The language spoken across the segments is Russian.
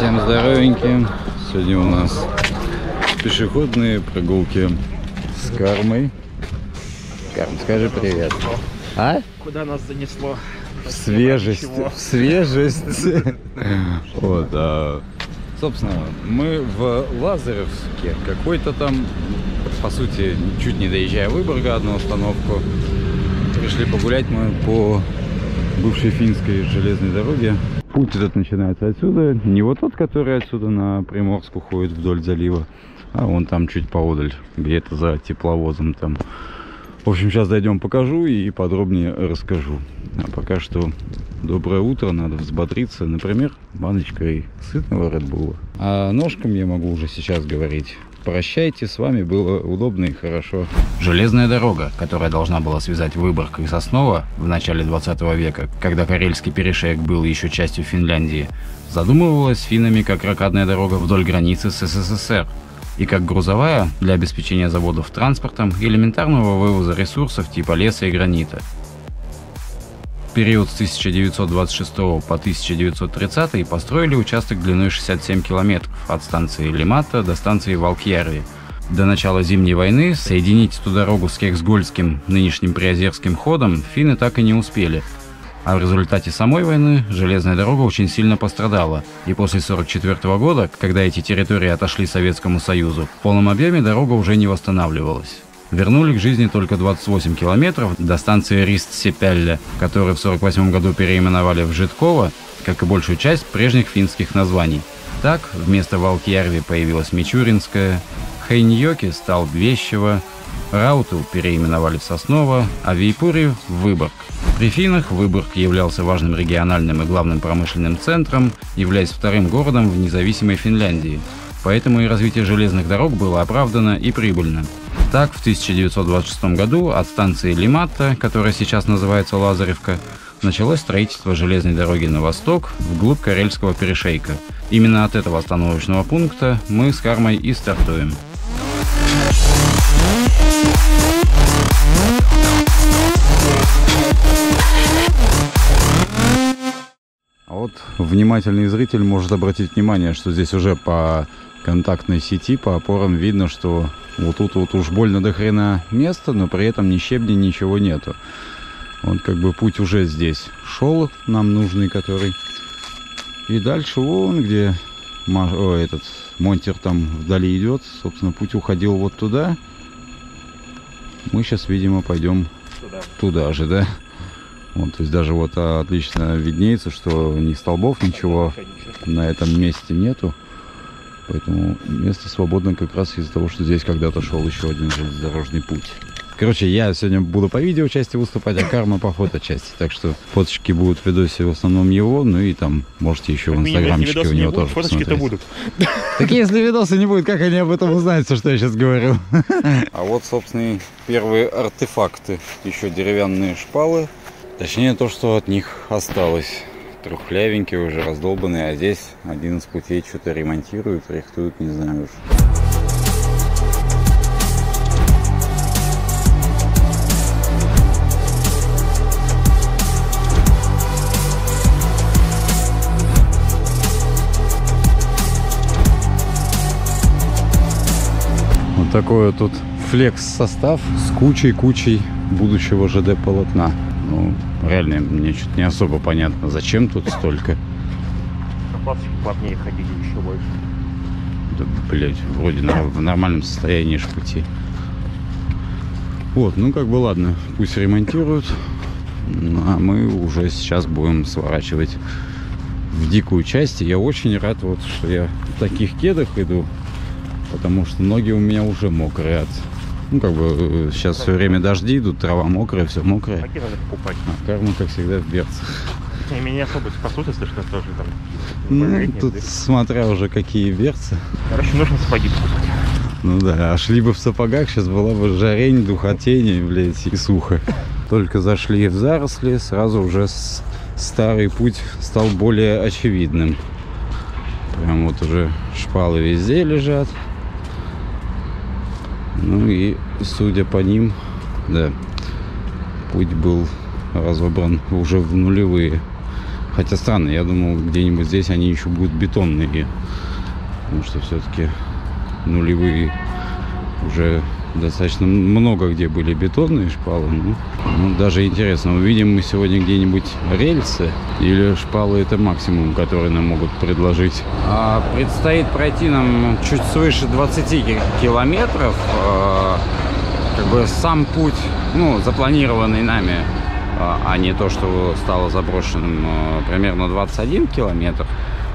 Всем здоровеньким. Сегодня у нас пешеходные прогулки с Кармой. Карм, скажи привет. А? Куда нас занесло? В свежесть. В свежесть. Вот, собственно, мы в Лазаревске. Какой-то там, по сути, чуть не доезжая Выборга, одну остановку. Пришли погулять мы по бывшей финской железной дороге. Путь этот начинается отсюда. Не вот тот, который отсюда на Приморск уходит вдоль залива, а вон там чуть поодаль, где-то за тепловозом там. В общем, сейчас дойдем, покажу и подробнее расскажу. А пока что доброе утро, надо взбодриться. Например, баночкой сытного Red Bull. А ножкам я могу уже сейчас говорить: прощайте, с вами было удобно и хорошо. Железная дорога, которая должна была связать Выборг и Сосново в начале 20 века, когда Карельский перешеек был еще частью Финляндии, задумывалась финнами как рокадная дорога вдоль границы с СССР и как грузовая для обеспечения заводов транспортом и элементарного вывоза ресурсов типа леса и гранита. В период с 1926 по 1930 построили участок длиной 67 километров от станции Лимата до станции Валкьярви. До начала Зимней войны соединить эту дорогу с Кексгольским, нынешним Приозерским ходом, финны так и не успели. А в результате самой войны железная дорога очень сильно пострадала. И после 1944 года, когда эти территории отошли Советскому Союзу, в полном объеме дорога уже не восстанавливалась. Вернули к жизни только 28 километров до станции Рист-Сепелле, которую в 1948 году переименовали в Житково, как и большую часть прежних финских названий. Так, вместо Валкьярви появилась Мичуринская, Хейньоки стал Вещево, Рауту переименовали в Сосново, а Вейпури – в Выборг. При финнах Выборг являлся важным региональным и главным промышленным центром, являясь вторым городом в независимой Финляндии. Поэтому и развитие железных дорог было оправдано и прибыльно. Так, в 1926 году от станции Лимата, которая сейчас называется Лазаревка, началось строительство железной дороги на восток, вглубь Карельского перешейка. Именно от этого остановочного пункта мы с Кармой и стартуем. А вот внимательный зритель может обратить внимание, что здесь уже по контактной сети, по опорам видно, что вот тут вот уж больно до хрена места, но при этом ни щебня, ничего нету. Вот как бы путь уже здесь шел, нам нужный, который. И дальше вон, где этот монтер там вдали идет, собственно, путь уходил вот туда. Мы сейчас, видимо, пойдем туда же, да? Вот, то есть даже вот отлично виднеется, что ни столбов, ничего на этом месте нету. Поэтому место свободно как раз из-за того, что здесь когда-то шел еще один железнодорожный путь. Короче, я сегодня буду по видеочасти выступать, а Карма по фоточасти. Так что фоточки будут в видосе в основном его, ну и там можете еще в инстаграмчике у него тоже фоточки-то будут. Так если видоса не будет, как они об этом узнают, что я сейчас говорю? А вот, собственно, первые артефакты. Еще деревянные шпалы. Точнее, то, что от них осталось. Трухлявенькие, уже раздолбанные, а здесь один из путей что-то ремонтируют, рихтуют, не знаю уж. Вот такой вот тут флекс-состав с кучей будущего ЖД-полотна. Ну, реально, мне что-то не особо понятно, зачем тут столько. Плотнее ходили еще больше. Да, блять, вроде в нормальном состоянии ж пути. Вот, ну как бы ладно, пусть ремонтируют. А мы уже сейчас будем сворачивать в дикую часть. И я очень рад, вот, что я в таких кедах иду, потому что ноги у меня уже мокрые от... Ну, как бы, сейчас все время дожди идут, трава мокрая, все мокрое. А Карма, как всегда, в берцах. Меня не особо спасут, если что, тоже там. Ну, тут, смотря уже какие берцы. Короче, нужно сапоги покупать. Ну да, а шли бы в сапогах, сейчас была бы жарень, духотень, блядь, и сухо. Только зашли в заросли, сразу уже старый путь стал более очевидным. Прям вот уже шпалы везде лежат. Ну и, судя по ним, да, путь был разобран уже в нулевые. Хотя странно, я думал, где-нибудь здесь они еще будут бетонные. Потому что все-таки нулевые уже достаточно много где были бетонные шпалы. Ну, даже интересно, увидим мы сегодня где-нибудь рельсы или шпалы это максимум, который нам могут предложить. Предстоит пройти нам чуть свыше 20 километров. Как бы сам путь, ну, запланированный нами, а не то, что стало заброшенным, примерно 21 километр.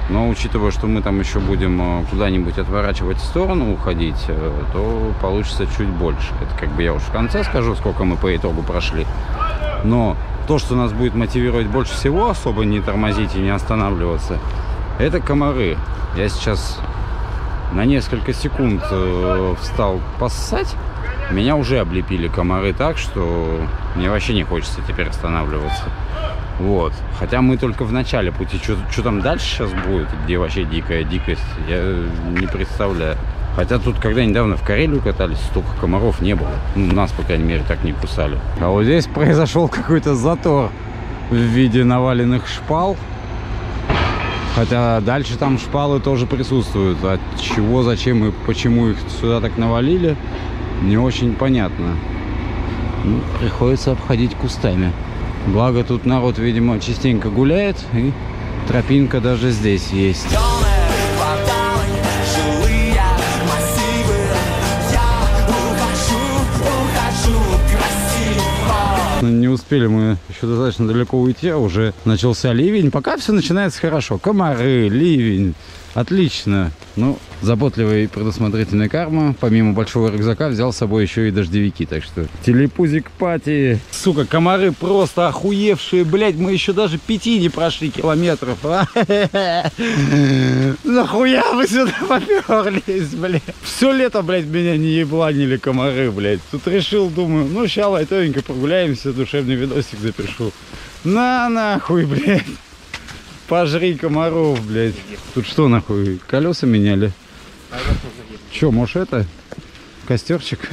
Но учитывая, что мы там еще будем куда-нибудь отворачивать в сторону, уходить, то получится чуть больше. Это как бы я уж в конце скажу, сколько мы по итогу прошли. Но то, что нас будет мотивировать больше всего, особо не тормозить и не останавливаться, это комары. Я сейчас на несколько секунд встал поссать. Меня уже облепили комары так, что мне вообще не хочется теперь останавливаться. Вот. Хотя мы только в начале пути. Что там дальше сейчас будет, где вообще дикая дикость, я не представляю. Хотя тут, когда недавно в Карелию катались, столько комаров не было. Ну, нас, по крайней мере, так не кусали. А вот здесь произошел какой-то затор в виде наваленных шпал. Хотя дальше там шпалы тоже присутствуют. От чего, зачем и почему их сюда так навалили, не очень понятно. Ну, приходится обходить кустами. Благо тут народ, видимо, частенько гуляет, и тропинка даже здесь есть. Не успели мы еще достаточно далеко уйти, а уже начался ливень. Пока все начинается хорошо. Комары, ливень. Отлично. Ну, заботливый и предусмотрительный карма, помимо большого рюкзака, взял с собой еще и дождевики. Так что телепузик пати. Сука, комары просто охуевшие, блядь. Мы еще даже 5 не прошли километров. Нахуя вы сюда поперлись, блядь? Все лето, блядь, меня не ебланили комары, блядь. Тут решил, думаю, ну, ща лайтовенько прогуляемся, душевный видосик запишу. На нахуй, блядь. Пожри комаров, блядь. Тут что, нахуй, колеса меняли? Че, может это? Костерчик?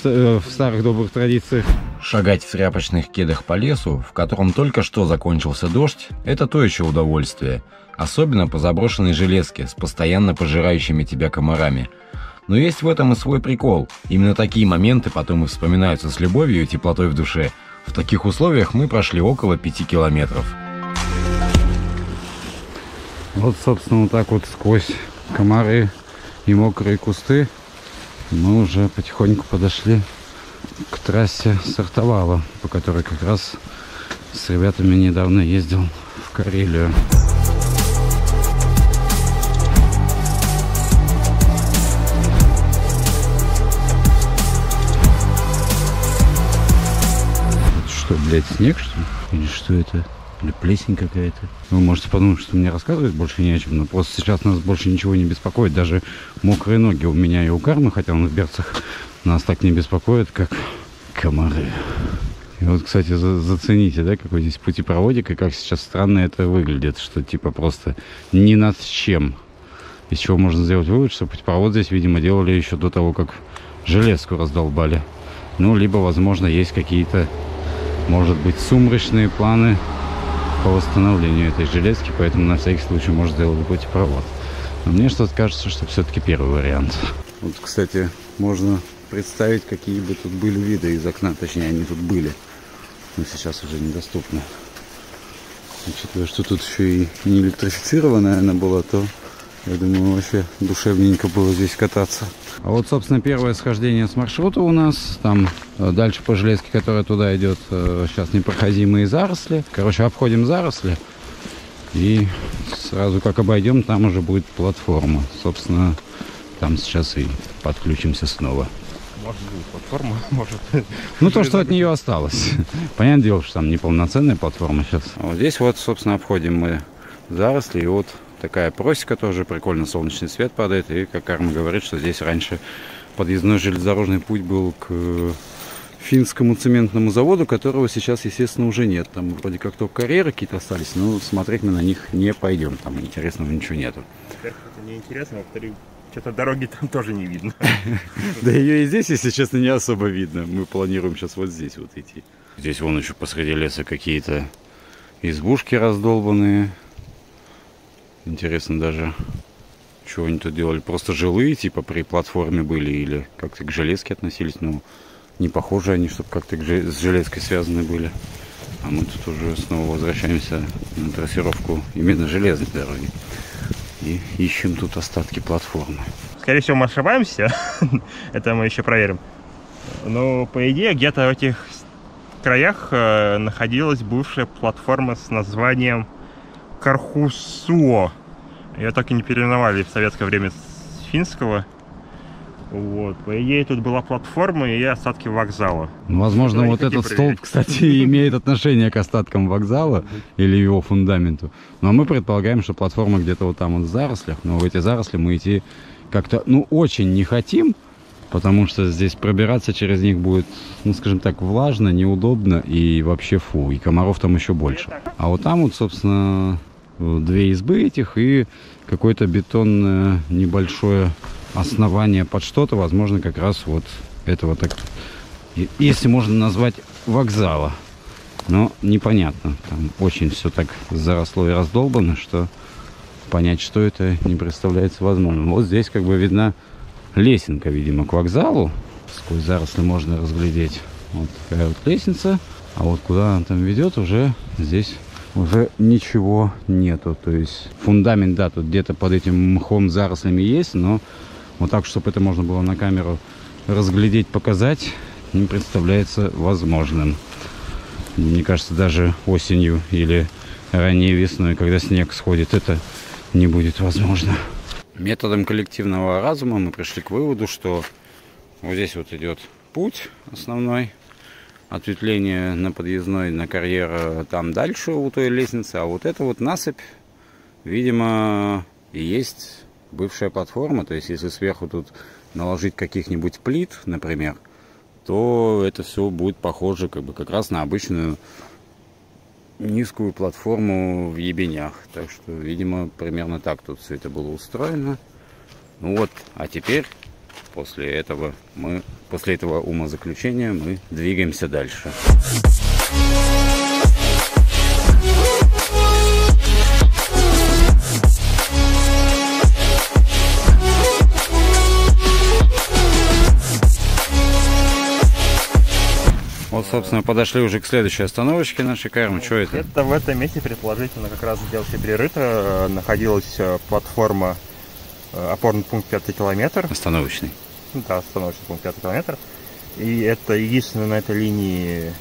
В старых добрых традициях. Шагать в тряпочных кедах по лесу, в котором только что закончился дождь, это то еще удовольствие. Особенно по заброшенной железке с постоянно пожирающими тебя комарами. Но есть в этом и свой прикол. Именно такие моменты потом и вспоминаются с любовью и теплотой в душе. В таких условиях мы прошли около 5 километров. Вот, собственно, вот так вот сквозь комары и мокрые кусты мы уже потихоньку подошли к трассе Сартовала, по которой как раз с ребятами недавно ездил в Карелию. Что, блядь, снег, что ли? Или что это? Или плесень какая-то. Вы можете подумать, что мне рассказывать больше не о чем, но просто сейчас нас больше ничего не беспокоит. Даже мокрые ноги у меня и у Кармы, хотя он в берцах, нас так не беспокоит, как комары. И вот, кстати, зацените, да, какой здесь путепроводик, и как сейчас странно это выглядит, что типа просто ни над чем. Из чего можно сделать вывод, что путепровод здесь, видимо, делали еще до того, как железку раздолбали. Ну, либо, возможно, есть какие-то, может быть, сумрачные планы по восстановлению этой железки, поэтому на всякий случай, может, сделали путепровод. Но мне что-то кажется, что все-таки первый вариант. Вот, кстати, можно представить, какие бы тут были виды из окна, точнее, они тут были, но сейчас уже недоступны. Учитывая, что тут еще и не электрифицированная она была, то, я думаю, вообще душевненько было здесь кататься. А вот, собственно, первое схождение с маршрута у нас. Там дальше по железке, которая туда идет, сейчас непроходимые заросли. Короче, обходим заросли. И сразу как обойдем, там уже будет платформа. Собственно, там сейчас и подключимся снова. Может быть платформа, может. Ну, то, что от нее осталось. Понятное дело, что там неполноценная платформа сейчас. А вот здесь вот, собственно, обходим мы заросли. И вот такая просека тоже, прикольно, солнечный свет падает. И, как Карма говорит, что здесь раньше подъездной железнодорожный путь был к финскому цементному заводу, которого сейчас, естественно, уже нет. Там вроде как только карьеры какие-то остались, но смотреть мы на них не пойдем. Там интересного ничего нету. Во-первых, это неинтересно, во-вторых, что-то дороги там тоже не видно. Да ее и здесь, если честно, не особо видно. Мы планируем сейчас вот здесь вот идти. Здесь вон еще посреди леса какие-то избушки раздолбанные. Интересно даже, что они тут делали. Просто жилые, типа, при платформе были или как-то к железке относились. Ну, не похоже они, чтобы как-то с железкой связаны были. А мы тут уже снова возвращаемся на трассировку именно железной дороги. И ищем тут остатки платформы. Скорее всего, мы ошибаемся. Это мы еще проверим. Но, по идее, где-то в этих краях находилась бывшая платформа с названием Кархусуо. Ее так и не переименовали в советское время с финского. Вот. По идее, тут была платформа и остатки вокзала. Ну, возможно, вот этот столб, кстати, имеет отношение к остаткам вокзала или его фундаменту. Но мы предполагаем, что платформа где-то вот там вот в зарослях. Но в эти заросли мы идти как-то, ну, очень не хотим, потому что здесь пробираться через них будет, ну, скажем так, влажно, неудобно и вообще фу. И комаров там еще больше. А вот там вот, собственно, две избы этих и какое-то бетонное небольшое основание под что-то, возможно, как раз вот этого, так, если можно назвать, вокзала. Но непонятно. Там очень все так заросло и раздолбано, что понять, что это, не представляется возможным. Вот здесь как бы видна лесенка, видимо, к вокзалу. Сквозь заросли можно разглядеть. Вот такая вот лестница. А вот куда она там ведет, уже здесь уже ничего нету. То есть фундамент, да, тут где-то под этим мхом, зарослями есть, но вот так, чтобы это можно было на камеру разглядеть, показать, не представляется возможным. Мне кажется, даже осенью или ранней весной, когда снег сходит, это не будет возможно. Методом коллективного разума мы пришли к выводу, что вот здесь вот идет путь основной, ответвление на подъездной, на карьер там дальше у той лестницы, а вот это вот насыпь, видимо, и есть бывшая платформа. То есть если сверху тут наложить каких-нибудь плит, например, то это все будет похоже как раз на обычную низкую платформу в ебенях. Так что, видимо, примерно так тут все это было устроено. Ну вот, а теперь после этого умозаключения мы двигаемся дальше. Вот, собственно, подошли уже к следующей остановочке нашей кармы. Что это? Это в этом месте, предположительно, как раз где все перерыто, находилась платформа, опорный пункт 5 километр. Остановочный. Да, остановочный пункт 5 километр. И это единственная на этой линии,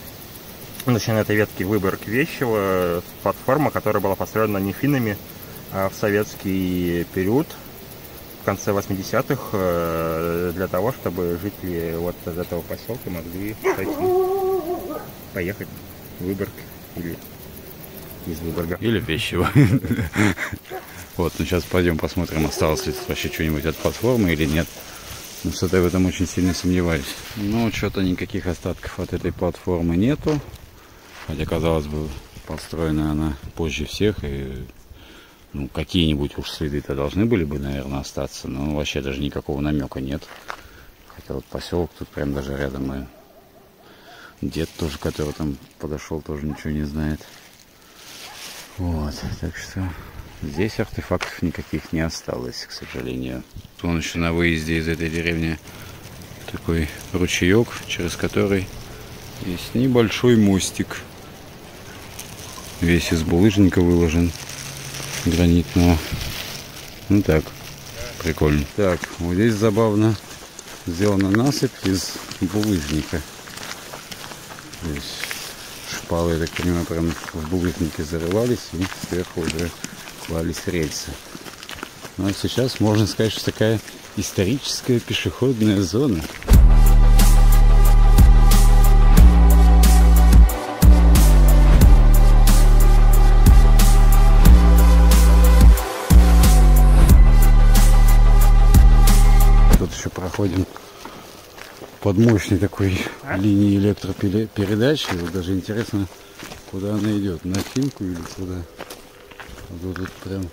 точнее, на этой ветке Выборг-Вещево платформа, которая была построена не финнами, а в советский период, в конце 80-х, для того, чтобы жители вот из этого поселка могли поехать в Выборг или из Выборга. Или Вещево. Вот, ну сейчас пойдем посмотрим, осталось ли вообще что-нибудь от платформы или нет. Ну, что-то я в этом очень сильно сомневаюсь. Ну, что-то никаких остатков от этой платформы нету. Хотя, казалось бы, построена она позже всех. И, ну, какие-нибудь уж следы-то должны были бы, наверное, остаться. Но вообще даже никакого намека нет. Хотя вот поселок тут прям даже рядом. И дед тоже, который там подошел, тоже ничего не знает. Вот, так что здесь артефактов никаких не осталось, к сожалению. Вон еще на выезде из этой деревни такой ручеек, через который есть небольшой мостик. Весь из булыжника выложен, гранитного. Ну так, прикольно. Так, вот здесь забавно сделана насыпь из булыжника. Здесь шпалы, я так понимаю, прям в булыжнике зарывались и сверху уже клались рельсы. Ну а сейчас можно сказать, что такая историческая пешеходная зона. Тут еще проходим под мощной такой линией электропередач. И вот даже интересно, куда она идет, на Химку или куда. Вот тут прям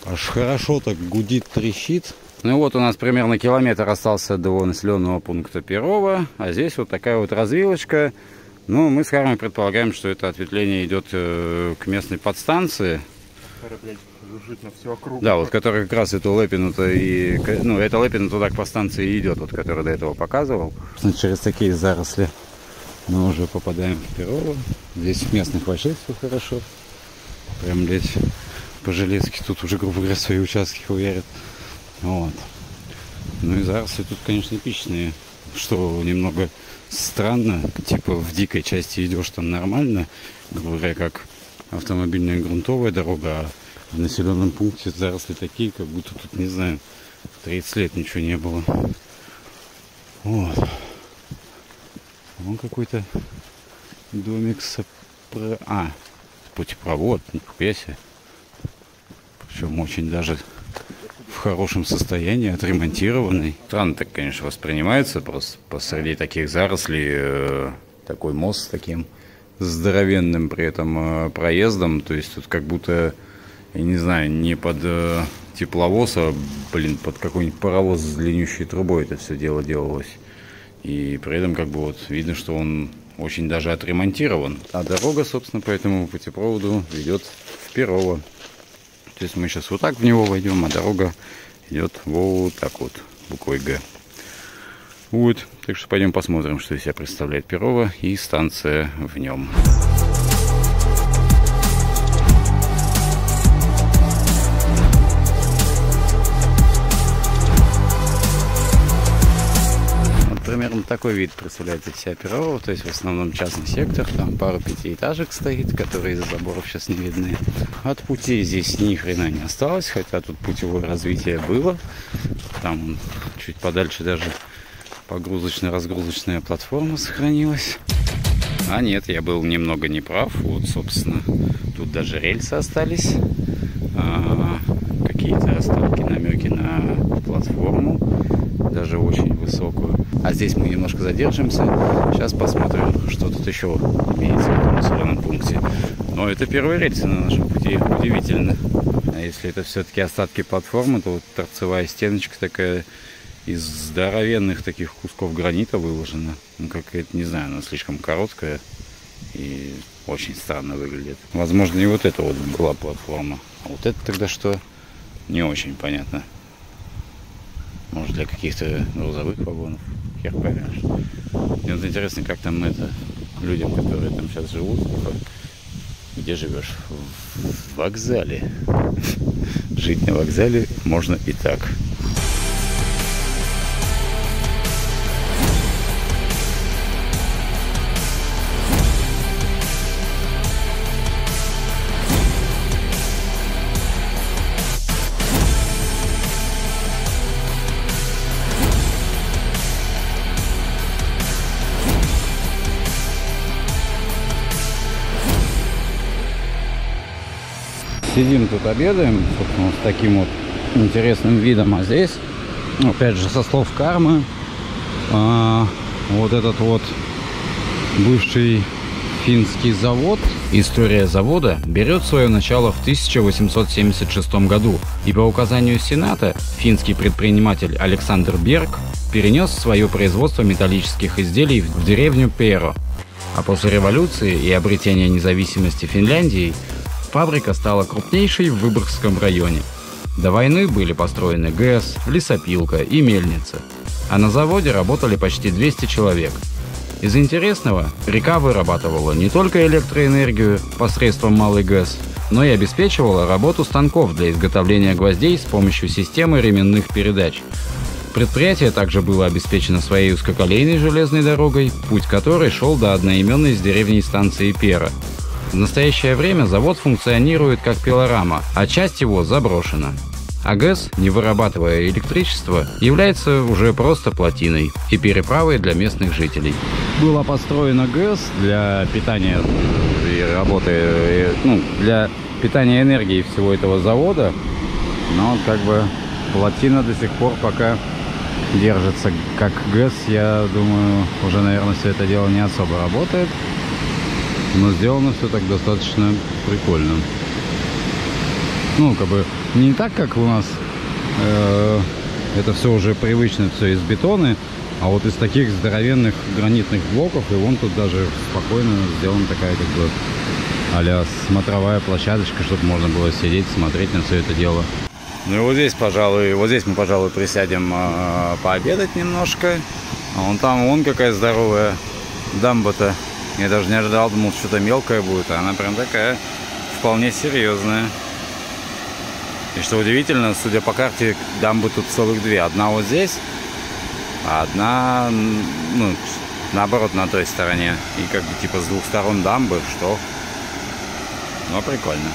аж хорошо так гудит, трещит. Ну вот у нас примерно километр остался до населенного пункта Перово. А здесь вот такая вот развилочка. Ну, мы с Хармой предполагаем, что это ответвление идет к местной подстанции. Которая, блядь, жужжит на всю округу. Да, вот которая как раз эту Лепину-то и... Ну, эта Лепина туда к подстанции и идет, вот, которую до этого показывал. Через такие заросли мы уже попадаем в Перово. Здесь в местных вообще все хорошо. Прям, блядь, по-железски тут уже, грубо говоря, свои участки уверят. Вот. Ну и заросли тут, конечно, эпичные. Что немного странно. Типа в дикой части идешь там нормально. Грубо говоря, как автомобильная грунтовая дорога. А в населенном пункте заросли такие, как будто тут, не знаю, 30 лет ничего не было. Вот. Вон какой-то домик с... путепровод, нихуя себе. Причем очень даже в хорошем состоянии, отремонтированный. Странно так, конечно, воспринимается просто посреди таких зарослей такой мост с таким здоровенным при этом проездом. То есть тут как будто, я не знаю, не под тепловоз, а, блин, под какой-нибудь паровоз с длиннющей трубой это все дело делалось. И при этом как бы вот видно, что он очень даже отремонтирован. А дорога, собственно, по этому путепроводу ведет в Перово. То есть мы сейчас вот так в него войдем, а дорога идет вот так вот, буквой Г. Вот, так что пойдем посмотрим, что из себя представляет Перово и станция в нем. Примерно такой вид представляет из себя Перово, то есть в основном частный сектор, там пару пятиэтажек стоит, которые из-за заборов сейчас не видны. От путей здесь ни хрена не осталось, хотя тут путевое развитие было. Там чуть подальше даже погрузочно-разгрузочная платформа сохранилась. А нет, я был немного неправ, вот, собственно, тут даже рельсы остались, какие-то остатки, намеки на платформу, даже очень высокую. А здесь мы немножко задержимся. Сейчас посмотрим, что тут еще имеется в этом населенном пункте. Но это первые рельсы на нашем пути. Удивительно. А если это все-таки остатки платформы, то вот торцевая стеночка такая из здоровенных таких кусков гранита выложена. Ну, какая-то, не знаю, она слишком короткая и очень странно выглядит. Возможно, не вот это вот была платформа. А вот это тогда что? Не очень понятно. Может, для каких-то грузовых вагонов. Хер поймешь. Мне вот интересно, как там это людям, которые там сейчас живут, типа, где живешь? В вокзале. Жить на вокзале можно и так. Сидим тут, обедаем, собственно, с таким вот интересным видом. А здесь, опять же, со слов Кармы, вот этот вот бывший финский завод. История завода берет свое начало в 1876 году. И по указанию Сената финский предприниматель Александр Берг перенес свое производство металлических изделий в деревню Перо. А после революции и обретения независимости Финляндии фабрика стала крупнейшей в Выборгском районе. До войны были построены ГЭС, лесопилка и мельница. А на заводе работали почти 200 человек. Из интересного, река вырабатывала не только электроэнергию посредством малой ГЭС, но и обеспечивала работу станков для изготовления гвоздей с помощью системы ременных передач. Предприятие также было обеспечено своей узкоколейной железной дорогой, путь которой шел до одноименной с деревней станции Перо. В настоящее время завод функционирует как пилорама, а часть его заброшена. А ГЭС, не вырабатывая электричество, является уже просто плотиной и переправой для местных жителей. Была построена ГЭС для питания и работы, для питания энергии всего этого завода, но как бы плотина до сих пор пока держится как ГЭС. Я думаю, уже, наверное, все это дело не особо работает. Но сделано все так достаточно прикольно. Ну, как бы не так, как у нас это все уже привычно, все из бетона А вот из таких здоровенных гранитных блоков, и вон тут даже спокойно сделана такая как бы а-ля смотровая площадочка, чтобы можно было сидеть, смотреть на все это дело. Ну и вот здесь, пожалуй, мы, пожалуй, присядем пообедать немножко. А вон там, вон какая здоровая дамба-то. Я даже не ожидал, думал, что-то мелкое будет, а она прям такая вполне серьезная. И что удивительно, судя по карте, дамбы тут целых две. Одна вот здесь, а одна, ну, наоборот, на той стороне. И как бы типа с двух сторон дамбы, что... Ну, прикольно.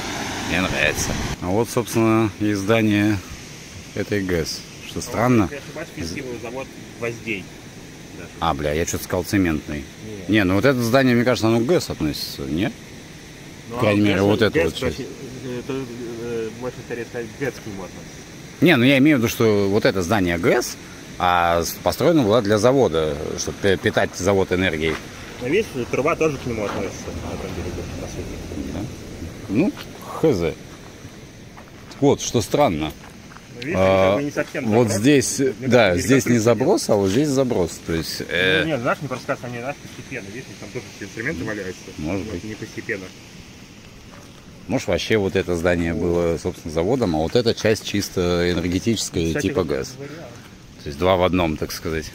Мне нравится. А вот, собственно, и здание этой ГЭС. Что странно. Завод гвоздей. А, бля, я что-то сказал цементный. Не, ну вот это здание, мне кажется, оно к ГЭС относится, нет? По крайней мере, вот это вот часть. Больше скорее сказать, ГЭС к нему относится. Не, ну я имею в виду, что вот это здание ГЭС, а построено было для завода, чтобы питать завод энергией. Но видишь, труба тоже к нему относится, на самом деле, по сути. Да. Ну, хз. Вот, что странно. Видишь, не совсем вот заброс. здесь, да, здесь не заброс, а вот здесь заброс. То есть, ну, нет, знаешь, не просто они, знаешь, постепенно. Видишь, там тоже инструменты валяются. Может быть. Не постепенно. Может, вообще вот это здание было, собственно, заводом, а вот эта часть чисто энергетическая, кстати, типа ГЭС. То есть два в одном, так сказать.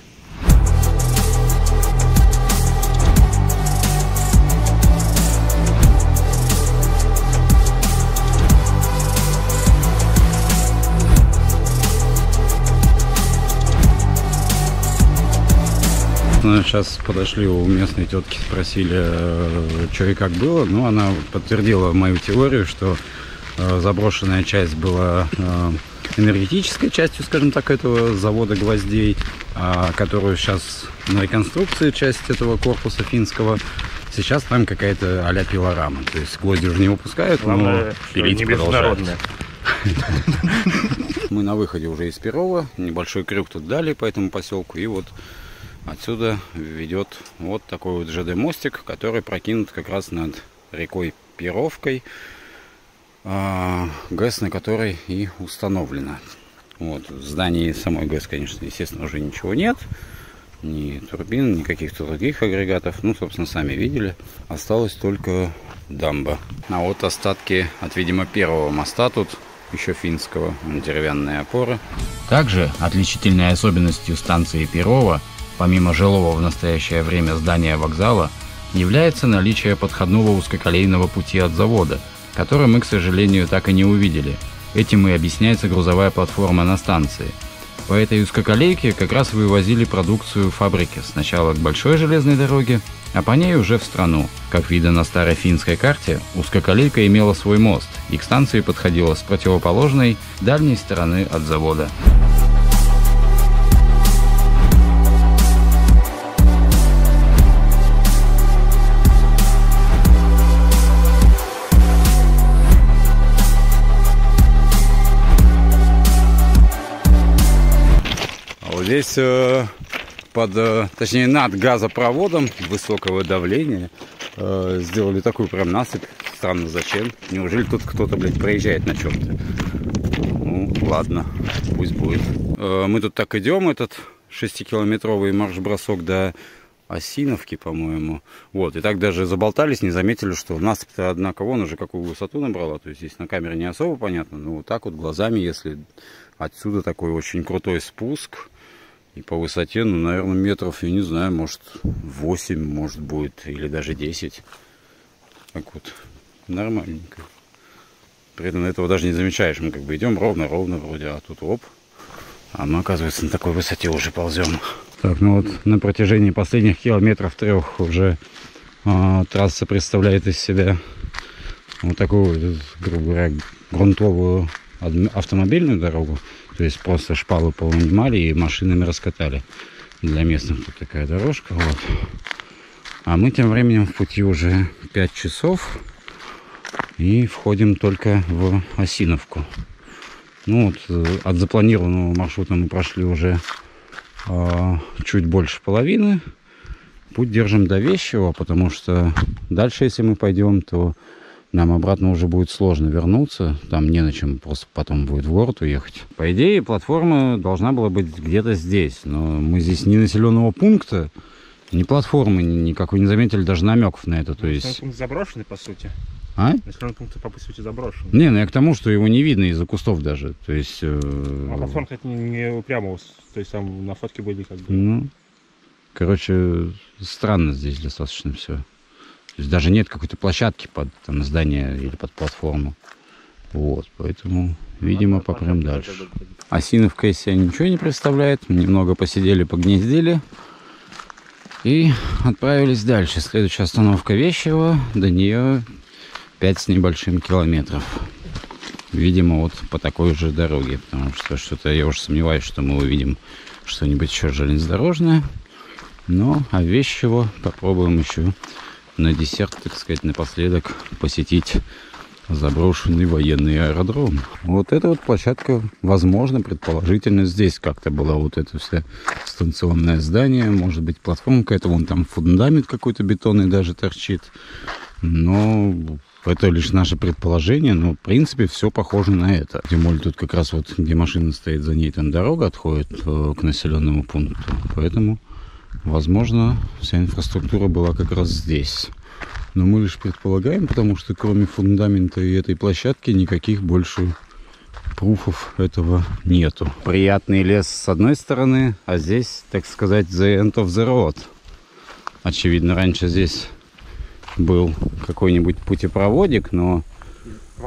Сейчас подошли у местной тетки, спросили, что и как было. Ну, она подтвердила мою теорию, что заброшенная часть была энергетической частью, скажем так, этого завода гвоздей, которую сейчас на реконструкции часть этого корпуса финского. Сейчас там какая-то а-ля пилорама. То есть гвозди уже не выпускают, но пилить продолжают. Мы на выходе уже из Перова. Небольшой крюк тут дали по этому поселку. И вот отсюда ведет вот такой вот ЖД-мостик, который прокинут как раз над рекой Перовкой, ГЭС на которой и установлена. Вот, в здании самой ГЭС, конечно, естественно, уже ничего нет. Ни турбин, ни каких-то других агрегатов. Ну, собственно, сами видели. Осталась только дамба. А вот остатки от, видимо, первого моста тут, еще финского, деревянные опоры. Также отличительной особенностью станции Перова, помимо жилого в настоящее время здания вокзала, является наличие подходного узкоколейного пути от завода, который мы, к сожалению, так и не увидели. Этим и объясняется грузовая платформа на станции. По этой узкоколейке как раз вывозили продукцию фабрики сначала к большой железной дороге, а по ней уже в страну. Как видно на старой финской карте, узкоколейка имела свой мост и к станции подходила с противоположной, дальней стороны от завода. Здесь точнее над газопроводом высокого давления сделали такую прям насыпь. Странно, зачем? Неужели тут кто-то, блядь, проезжает на чем-то? Ну, ладно, пусть будет. Мы тут так идем, этот 6-километровый марш-бросок до Осиновки, по-моему. Вот, и так даже заболтались, не заметили, что насыпь-то, однако, вон уже какую высоту набрала. То есть здесь на камере не особо понятно, но вот так вот глазами, если отсюда такой очень крутой спуск. И по высоте, ну, наверное, метров, я не знаю, может 8, может будет, или даже 10. Так вот, нормальненько. При этом этого даже не замечаешь. Мы как бы идем ровно-ровно вроде, а тут оп. А мы, оказывается, на такой высоте уже ползем. Так, ну вот на протяжении последних километров 3 уже трасса представляет из себя вот такую, грубо говоря, грунтовую автомобильную дорогу. То есть просто шпалы полунимали и машинами раскатали. Для местных тут такая дорожка. Вот. А мы тем временем в пути уже 5 часов. И входим только в Осиновку. Ну вот, от запланированного маршрута мы прошли уже чуть больше половины. Путь держим до Вещева, потому что дальше, если мы пойдем, то нам обратно уже будет сложно вернуться. Там не на чем, просто потом будет в город уехать. По идее, платформа должна была быть где-то здесь. Но мы здесь ни населенного пункта, ни платформы никакой не заметили, даже намеков на это. То есть... Населенный пункт заброшенный, по сути. А? Населенный пункт, по сути, заброшен. Не, ну я к тому, что его не видно из-за кустов даже. То есть... А платформа, кстати, не прямо, то есть там на фотке были как бы... Ну, короче, странно здесь достаточно все. То есть даже нет какой-то площадки под там, здание или под платформу. Вот, поэтому, видимо, попрем дальше. Осиновка из себя ничего не представляет. Немного посидели, погнездили. И отправились дальше. Следующая остановка Вещево. До нее 5 с небольшим километров. Видимо, вот по такой же дороге. Потому что что-то я уже сомневаюсь, что мы увидим что-нибудь еще железнодорожное. Но а Вещево попробуем еще на десерт, так сказать, напоследок посетить заброшенный военный аэродром. Вот эта вот площадка, возможно, предположительно, здесь как-то была вот это все станционное здание. Может быть, платформа какая-то, вон там фундамент какой-то бетонный даже торчит. Но это лишь наше предположение, но в принципе все похоже на это. Тем более тут как раз вот, где машина стоит, за ней там дорога отходит к населенному пункту. Поэтому, возможно, вся инфраструктура была как раз здесь. Но мы лишь предполагаем, потому что кроме фундамента и этой площадки никаких больше пруфов этого нету. Приятный лес с одной стороны, а здесь, так сказать, the end of the road. Очевидно, раньше здесь был какой-нибудь путепроводик, но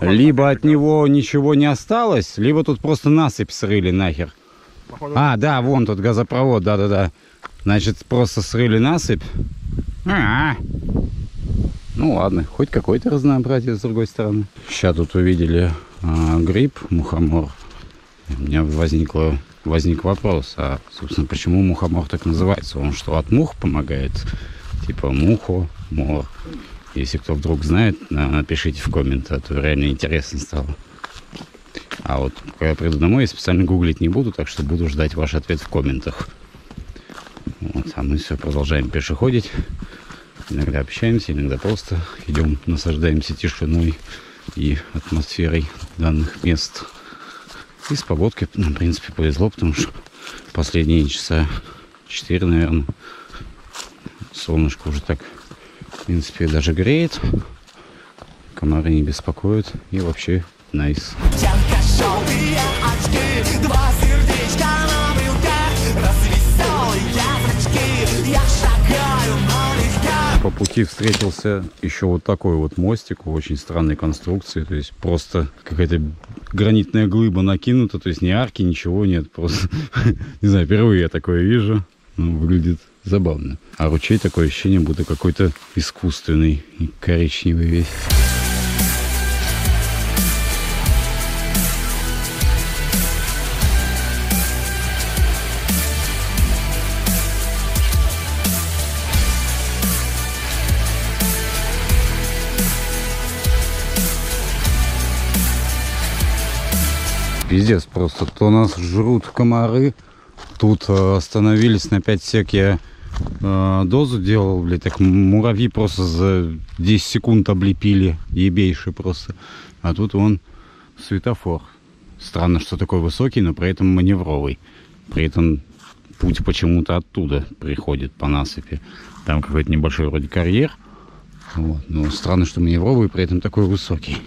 либо от него ничего не осталось, либо тут просто насыпь срыли нахер. А, да, вон тут газопровод, да-да-да. Значит, просто срыли насыпь. Ну ладно, хоть какое-то разнообразие с другой стороны. Сейчас тут увидели гриб, мухомор. У меня возник вопрос, а, собственно, почему мухомор так называется? Он что, от мух помогает? Типа мухомор. Если кто вдруг знает, напишите в коммент, а то реально интересно стало. А вот когда я приду домой, я специально гуглить не буду, так что буду ждать ваш ответ в комментах. Вот, а мы все продолжаем пешеходить. Иногда общаемся, иногда просто идем, наслаждаемся тишиной и атмосферой данных мест. И с погодкой нам, в принципе, повезло, потому что последние часа 4, наверное, солнышко уже так, в принципе, даже греет. Комары не беспокоят. И вообще найс. По пути встретился еще вот такой вот мостик очень странной конструкции. То есть просто какая-то гранитная глыба накинута. То есть ни арки, ничего нет. Просто, не знаю, впервые я такое вижу. Ну, выглядит забавно. А ручей, такое ощущение, будто какой-то искусственный и коричневый весь. Пиздец просто. То нас жрут комары. Тут остановились на 5 сек. Я дозу делал, блядь. Так муравьи просто за 10 секунд облепили. Ебейший просто. А тут вон светофор. Странно, что такой высокий, но при этом маневровый. При этом путь почему-то оттуда приходит по насыпи. Там какой-то небольшой вроде карьер. Вот. Но странно, что маневровый, при этом такой высокий.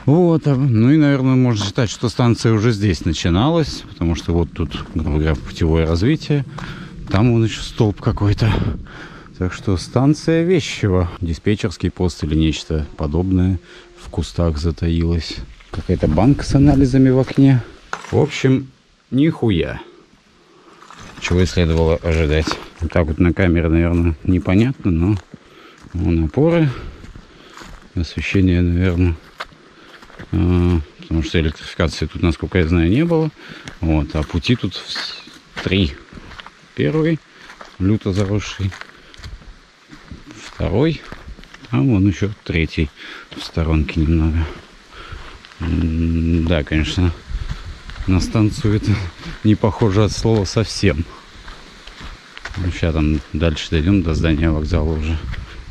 Вот, ну и, наверное, можно считать, что станция уже здесь начиналась, потому что вот тут, грубо говоря, путевое развитие, там вон еще столб какой-то. Так что станция Вещево, диспетчерский пост или нечто подобное в кустах затаилась. Какая-то банка с анализами в окне. В общем, нихуя. Чего и следовало ожидать. Вот так вот на камере, наверное, непонятно, но вон опоры, освещение, наверное. Потому что электрификации тут, насколько я знаю, не было. Вот, а пути тут 3. Первый, люто заросший. Второй, а вон еще 3 в сторонке немного. Да, конечно, на станцию это не похоже от слова совсем. Ну, сейчас там дальше дойдем до здания вокзала уже.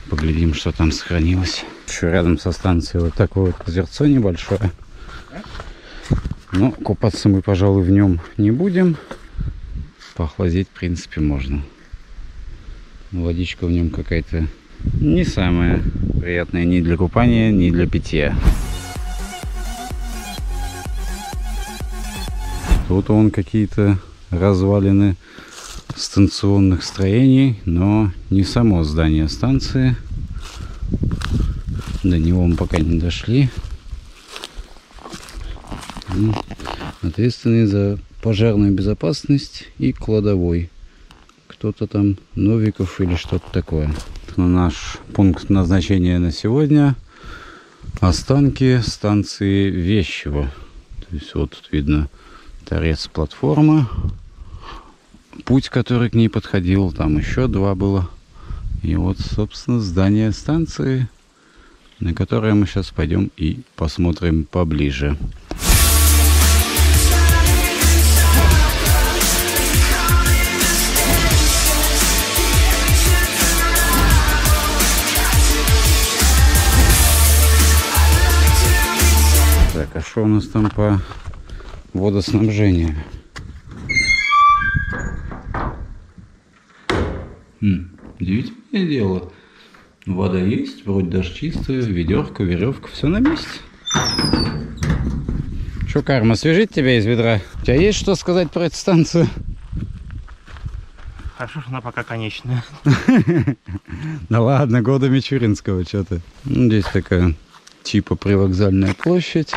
Поглядим, что там сохранилось. еще рядом со станцией вот такое вот озерцо небольшое. Но купаться мы, пожалуй, в нем не будем. Похладеть, в принципе, можно. Водичка в нем какая-то не самая приятная ни для купания, ни для питья. Тут вон какие-то развалины станционных строений, но не само здание станции. До него мы пока не дошли. Ответственный за пожарную безопасность и кладовой. Кто-то там, Новиков или что-то такое. Наш пункт назначения на сегодня — останки станции Вещево. То есть вот тут видно торец платформы. Путь, который к ней подходил, там еще два было. И вот, собственно, здание станции, на которое мы сейчас пойдем и посмотрим поближе. Так, а что у нас там по водоснабжению? Удивительное дело. Вода есть, вроде даже чистая, ведерко, веревка, все на месте. Че, Карма, освежить тебя из ведра? У тебя есть что сказать про эту станцию? Хорошо, что она пока конечная. Да ладно, года Мичуринского что-то. Здесь такая типа привокзальная площадь.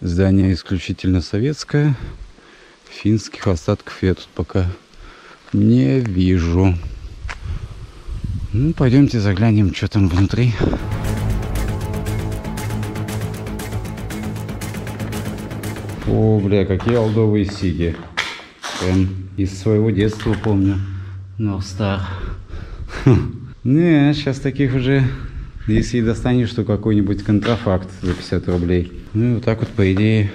Здание исключительно советское. Финских остатков я тут пока не вижу. Ну, пойдемте заглянем, что там внутри. О, бля, какие олдовые сиги. Прям из своего детства помню. Норстар. Не, сейчас таких уже, если и достанешь, то какой-нибудь контрафакт за 50 рублей. Ну, и вот так вот, по идее,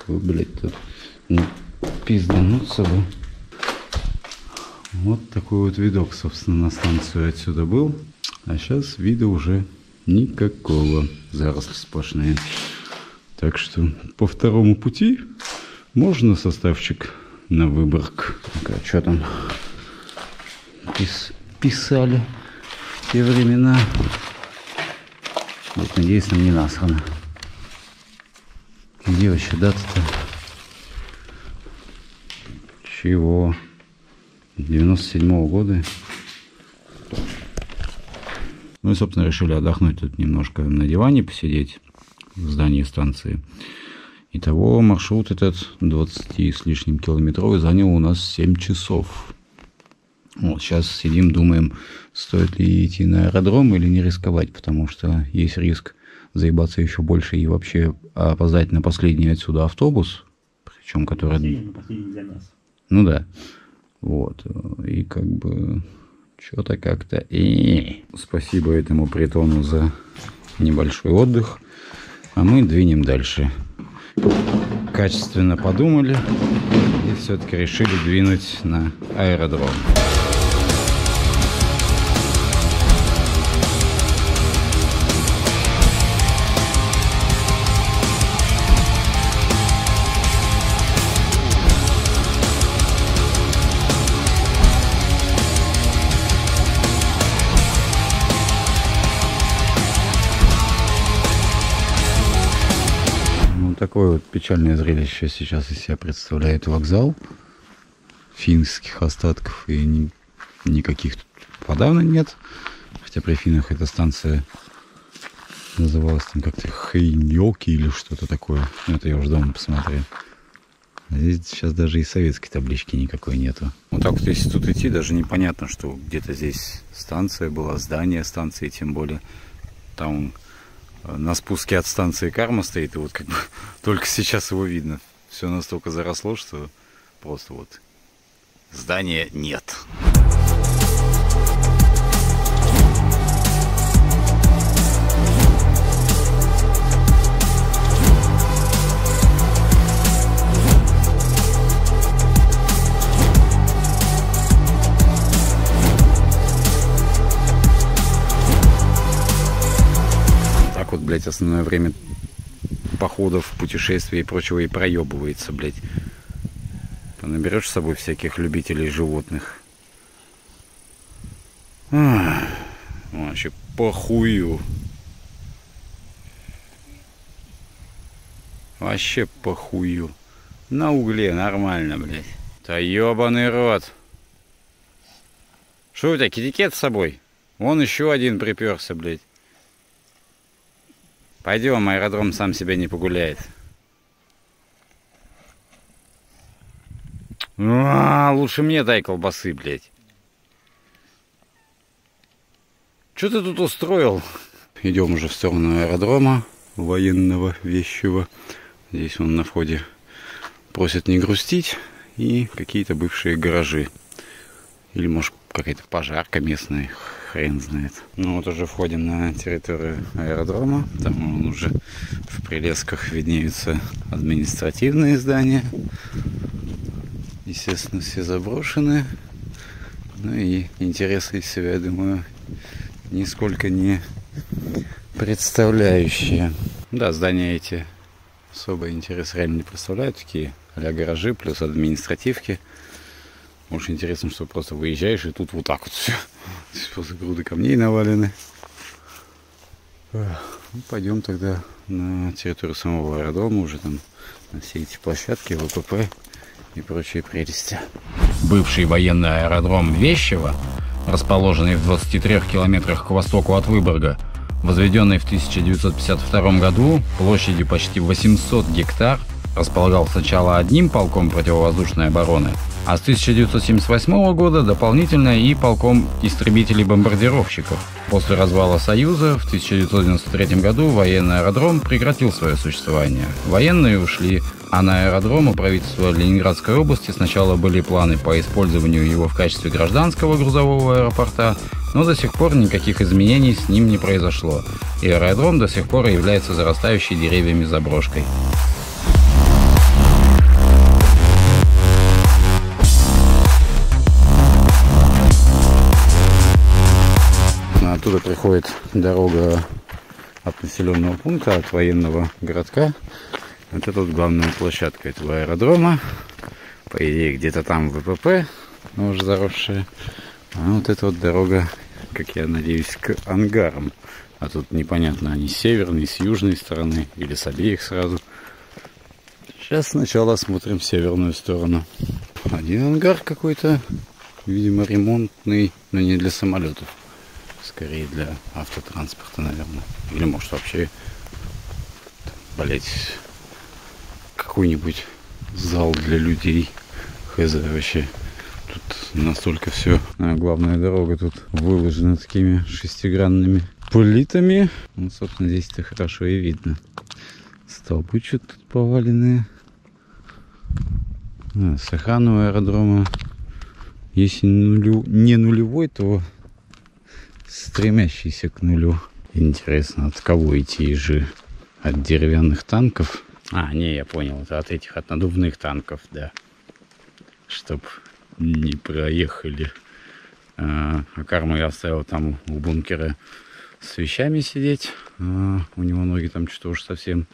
блядь, тут не пиздануться бы. Вот такой вот видок, собственно, на станцию отсюда был. А сейчас вида уже никакого. Заросли сплошные. Так что по второму пути можно составчик на Выборг. Так, а что там писали в те времена? Вот, надеюсь, нам не насрано. Где вообще дата-то? Чего? 97-го года. Ну и, собственно, решили отдохнуть тут немножко на диване, посидеть в здании станции. Итого маршрут этот 20 с лишним километровый занял у нас 7 часов. Вот сейчас сидим, думаем, стоит ли идти на аэродром или не рисковать, потому что есть риск заебаться еще больше и вообще опоздать на последний отсюда автобус, причем который... Последний для нас. Ну да. Вот. И как бы что-то как-то... Спасибо этому притону за небольшой отдых. А мы двинем дальше. Качественно подумали и все-таки решили двинуть на аэродром. Такое вот печальное зрелище сейчас из себя представляет вокзал. Финских остатков и никаких тут подавно нет. Хотя при финнах эта станция называлась там как-то Хейньоки или что-то такое. Это я уже дома посмотрел. А здесь сейчас даже и советской таблички никакой нету. Вот так вот если тут идти, даже непонятно, что где-то здесь станция была, здание станции, тем более там... На спуске от станции Карма стоит, и вот как бы только сейчас его видно. Все настолько заросло, что просто вот здания нет. основное время походов, путешествий и прочего и проебывается, блядь. Наберешь с собой всяких любителей животных. Вообще похую. Вообще похую. На угле нормально, блядь. Да ебаный рот. Что у тебя, китикет с собой? Вон еще один приперся, блядь. Пойдем, аэродром сам себя не погуляет. Лучше мне дай колбасы, блядь. Что ты тут устроил? Идем уже в сторону аэродрома военного вещего. Здесь он на входе просит не грустить. И какие-то бывшие гаражи. Или может какая-то пожарка местная, хрен знает. Ну вот уже входим на территорию аэродрома. Там он уже в прилесках виднеются административные здания. Естественно, все заброшены. Ну и интересы из себя, я думаю, нисколько не представляющие. Да, здания эти особо интерес реально не представляют. Такие а-ля гаражи плюс административки. Очень интересно, что просто выезжаешь и тут вот так вот все. После груды камней навалены. Ну, пойдем тогда на территорию самого аэродрома, уже там на все эти площадки, ВПП и прочие прелести. Бывший военный аэродром Вещево, расположенный в 23 километрах к востоку от Выборга, возведенный в 1952 году площадью почти 800 гектар, располагал сначала одним полком противовоздушной обороны, а с 1978 года дополнительно и полком истребителей-бомбардировщиков. После развала Союза в 1993 году военный аэродром прекратил свое существование. Военные ушли, а на аэродром у правительства Ленинградской области сначала были планы по использованию его в качестве гражданского грузового аэропорта, но до сих пор никаких изменений с ним не произошло, и аэродром до сих пор является зарастающей деревьями заброшкой. Оттуда приходит дорога от населенного пункта, от военного городка. Вот это вот главная площадка этого аэродрома. По идее, где-то там ВПП, но уже заросшая. А вот эта вот дорога, как я надеюсь, к ангарам. А тут непонятно, они с северной, с южной стороны или с обеих сразу. Сейчас сначала осмотрим северную сторону. Один ангар какой-то, видимо, ремонтный, но не для самолетов. Скорее для автотранспорта, наверное. Или может вообще, блять, какой-нибудь зал для людей. Хз вообще. Тут настолько все. А главная дорога тут выложена такими шестигранными плитами. Ну, собственно, здесь-то хорошо и видно. Столбы что-то тут поваленные. С охраной аэродрома. Если не нулевой, то стремящийся к нулю. Интересно, от кого идти же? От деревянных танков? А, не, я понял, это от этих, от надувных танков, да. Чтоб не проехали. А Карму я оставил там у бункера с вещами сидеть. У него ноги там что-то уж совсем...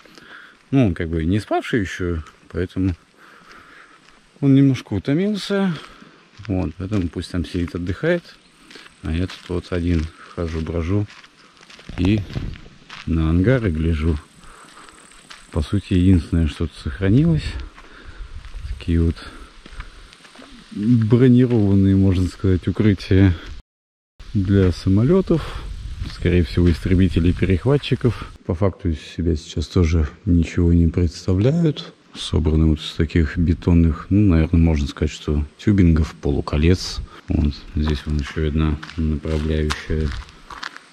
Ну, он как бы не спавший еще, поэтому он немножко утомился. Вот, поэтому пусть там сидит, отдыхает. А я тут вот один хожу-брожу и на ангары гляжу. По сути, единственное, что тут сохранилось. Такие вот бронированные, можно сказать, укрытия для самолетов. Скорее всего, истребителей-перехватчиков. По факту из себя сейчас тоже ничего не представляют. Собраны вот из таких бетонных, ну, наверное, можно сказать, что тюбингов, полуколец. Вот здесь вон еще видна направляющая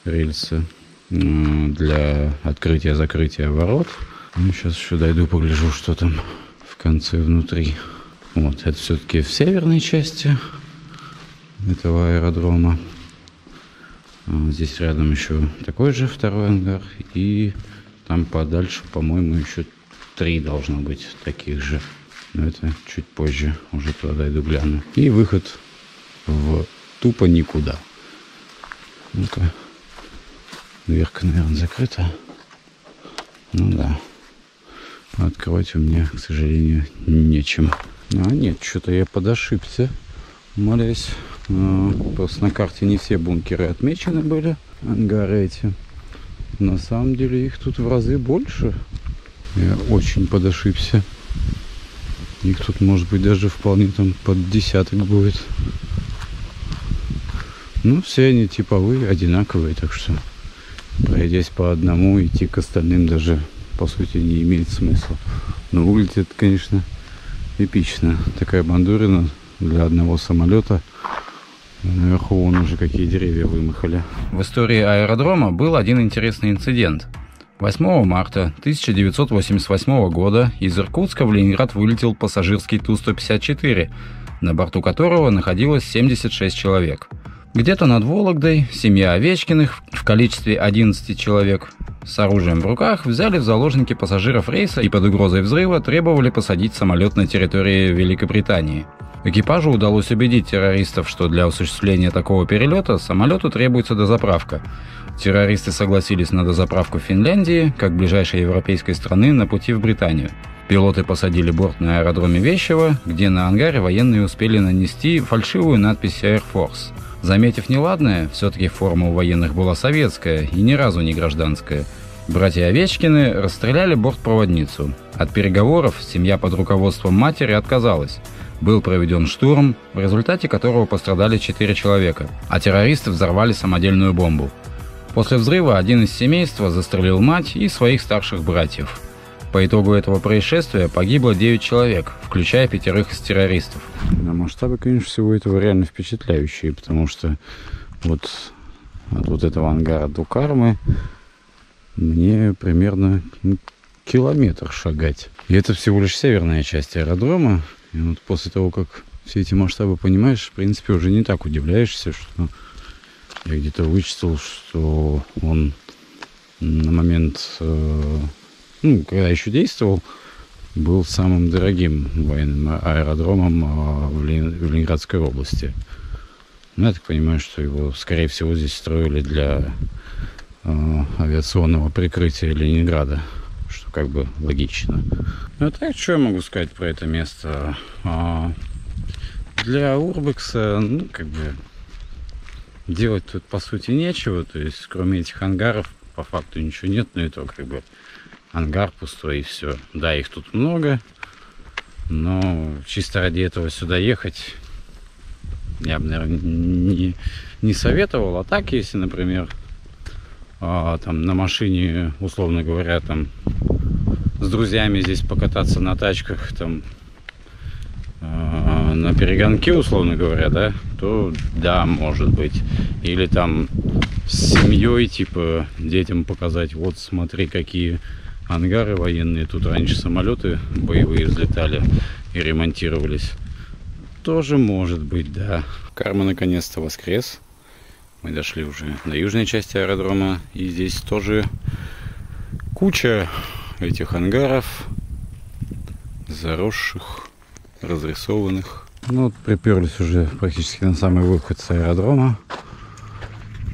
рельса для открытия-закрытия ворот. Ну, сейчас еще дойду, погляжу, что там в конце внутри. Вот, это все-таки в северной части этого аэродрома. Здесь рядом еще такой же второй ангар. И там подальше, по-моему, еще 3 должно быть таких же. Но это чуть позже. Уже туда дойду, гляну. И выход в тупо никуда. Ну-ка. Дверка, наверное, закрыта. Ну да. Открывать у меня, к сожалению, нечем. А нет, что-то я подошибся, молясь. Просто на карте не все бункеры отмечены были, ангары эти. На самом деле их тут в разы больше. Я очень подошибся. Их тут может быть даже вполне там под десяток будет. Ну, все они типовые, одинаковые, так что пройдясь по одному, идти к остальным даже по сути не имеет смысла. Но выглядит это, конечно, эпично. Такая бандурина для одного самолета. Наверху вон уже какие деревья вымахали. В истории аэродрома был один интересный инцидент. 8 марта 1988 года из Иркутска в Ленинград вылетел пассажирский Ту-154, на борту которого находилось 76 человек. Где-то над Вологдой семья Овечкиных в количестве 11 человек с оружием в руках взяли в заложники пассажиров рейса и под угрозой взрыва требовали посадить самолет на территории Великобритании. Экипажу удалось убедить террористов, что для осуществления такого перелета самолету требуется дозаправка. Террористы согласились на дозаправку в Финляндии, как ближайшей европейской страны на пути в Британию. Пилоты посадили борт на аэродроме Вещево, где на ангаре военные успели нанести фальшивую надпись Air Force. Заметив неладное, все-таки форма у военных была советская и ни разу не гражданская. Братья Овечкины расстреляли бортпроводницу. От переговоров семья под руководством матери отказалась. Был проведен штурм, в результате которого пострадали 4 человека, а террористы взорвали самодельную бомбу. После взрыва один из семейства застрелил мать и своих старших братьев. По итогу этого происшествия погибло 9 человек, включая 5 из террористов. Да, масштабы, конечно, всего этого реально впечатляющие, потому что вот от вот этого ангара до Кармы мне примерно километр шагать. И это всего лишь северная часть аэродрома. И вот после того, как все эти масштабы понимаешь, в принципе, уже не так удивляешься, что я где-то вычислил, что он на момент, когда еще действовал, был самым дорогим военным аэродромом в Ленинградской области. Ну, я так понимаю, что его, скорее всего, здесь строили для авиационного прикрытия Ленинграда, что как бы логично. Ну, так, что я могу сказать про это место? Для Урбекса, делать тут, по сути, нечего. То есть, кроме этих ангаров, по факту ничего нет, но это ангар пустой и все. Да, их тут много, но чисто ради этого сюда ехать я бы, наверное, не советовал. А так, если, например, там на машине, условно говоря, там с друзьями здесь покататься на тачках, там на перегонке, условно говоря, да, то да, может быть. Или там с семьей, типа, детям показать, вот смотри, какие ангары военные, тут раньше самолеты боевые взлетали и ремонтировались. Тоже может быть, да. Карма наконец-то воскрес. Мы дошли уже до южной части аэродрома, и здесь тоже куча этих ангаров, заросших, разрисованных. Ну вот приперлись уже практически на самый выход с аэродрома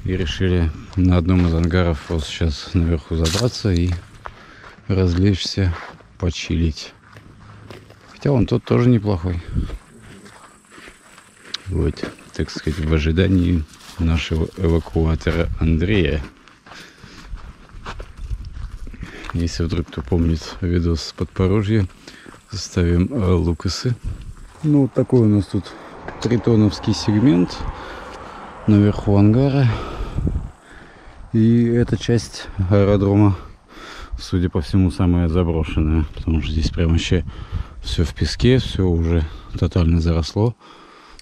и решили на одном из ангаров вот сейчас наверху забраться и развлечься, почилить. Хотя он тот тоже неплохой. Вот, так сказать, в ожидании нашего эвакуатора Андрея. Если вдруг кто помнит видос с Подпорожья, ставим Лукасы. Ну, вот такой у нас тут тритоновский сегмент наверху ангара. И эта часть аэродрома, судя по всему, самая заброшенная, потому что здесь прям вообще все в песке, все уже тотально заросло.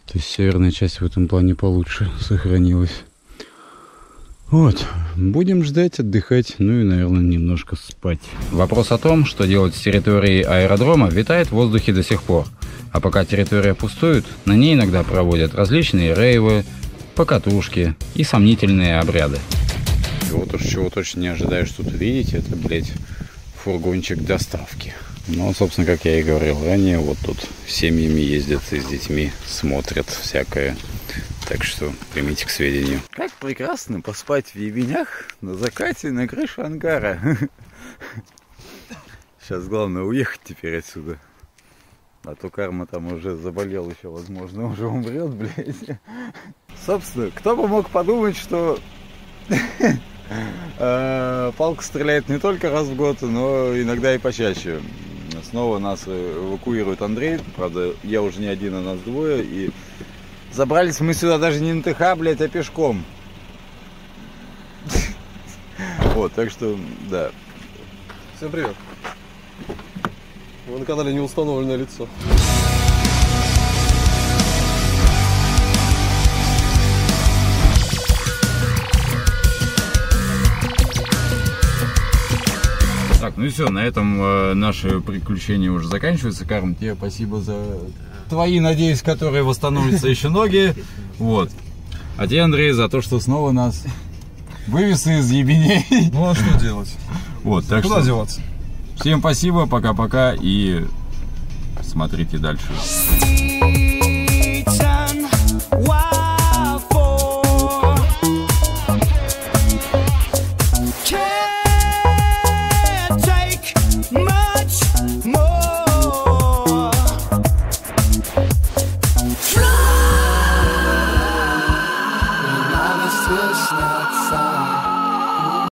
То есть северная часть в этом плане получше сохранилась. Вот, будем ждать, отдыхать, ну и, наверное, немножко спать. Вопрос о том, что делать с территорией аэродрома, витает в воздухе до сих пор. А пока территория пустует, на ней иногда проводят различные рейвы, покатушки и сомнительные обряды. И вот уж чего точно не ожидаешь тут увидеть, это, блядь, фургончик доставки. Ну, собственно, как я и говорил ранее, вот тут семьями ездят и с детьми смотрят всякое. Так что примите к сведению. Как прекрасно поспать в ебенях на закате на крыше ангара. Сейчас главное уехать теперь отсюда. А то Карма там уже заболел еще, возможно, уже умрет, блядь. Собственно, кто бы мог подумать, что палка стреляет не только раз в год, но иногда и почаще. Снова нас эвакуирует Андрей. Правда, я уже не один, а нас двое. И забрались мы сюда даже не на ТХ, блядь, а пешком. Вот, так что, да. Всем привет. Вы на канале «Неустановленное лицо». Так, ну и все, на этом наше приключение уже заканчивается. Карм, тебе спасибо за твои, надеюсь, которые восстановятся еще ноги. Вот. А тебе, Андрей, за то, что снова нас вывез из ебеней. Ну а что делать? Вот, так Куда что деваться? всем спасибо, пока-пока и смотрите дальше. It's not far.